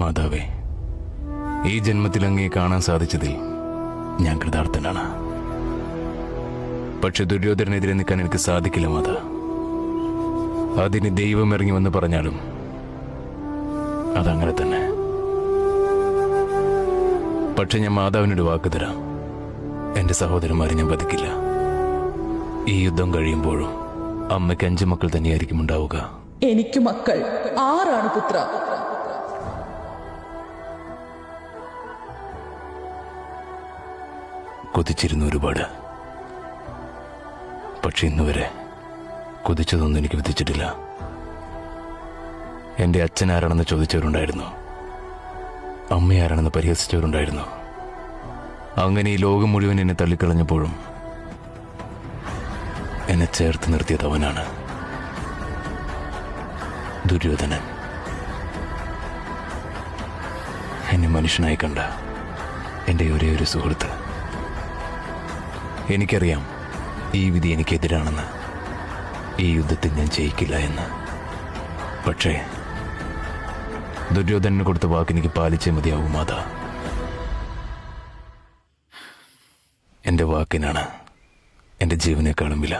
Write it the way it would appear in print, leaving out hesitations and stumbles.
മാതാവേ, ഈ ജന്മത്തിൽ അങ്ങേ കാണാൻ സാധിച്ചതിൽ ഞാൻ കൃതാർത്ഥനാണ്. പക്ഷെ ദുര്യോധനെതിരെ നിൽക്കാൻ എനിക്ക് സാധിക്കില്ല മാതാ. അതിന് ദൈവം ഇറങ്ങി വന്ന് പറഞ്ഞാലും അതങ്ങനെ തന്നെ. പക്ഷെ ഞാൻ മാതാവിനൊരു വാക്ക് തരാം, എന്റെ സഹോദരന്മാരെ ഞാൻ വധിക്കില്ല. ഈ യുദ്ധം കഴിയുമ്പോഴും അമ്മയ്ക്ക് 5 മക്കൾ തന്നെയായിരിക്കും ഉണ്ടാവുക. എനിക്ക് മക്കൾ 6 പുത്ര. കൊതിച്ചിരുന്നു ഒരുപാട്. പക്ഷെ ഇന്നുവരെ കൊതിച്ചതൊന്നും എനിക്ക് വിധിച്ചിട്ടില്ല. എന്റെ അച്ഛൻ ആരാണെന്ന് ചോദിച്ചവരുണ്ടായിരുന്നു, അമ്മയാരാണെന്ന് പരിഹസിച്ചവരുണ്ടായിരുന്നു. അങ്ങനെ ഈ ലോകം മുഴുവൻ എന്നെ തള്ളിക്കളഞ്ഞപ്പോഴും എന്നെ ചേർത്ത് നിർത്തിയത് അവനാണ്, ദുര്യോധനൻ. എന്നെ മനുഷ്യനായി കണ്ട എൻ്റെ ഒരേ ഒരു സുഹൃത്ത്. എനിക്കറിയാം ഈ വിധി എനിക്കെതിരാണെന്ന്, ഈ യുദ്ധത്തിൽ ഞാൻ ജയിക്കില്ല എന്ന്. പക്ഷേ ദുര്യോധനന് കൊടുത്ത വാക്ക് എനിക്ക് പാലിച്ചേ മതിയാവും മാതാ. എൻ്റെ വാക്കിനാണ് എൻ്റെ ജീവനേക്കാളും വില.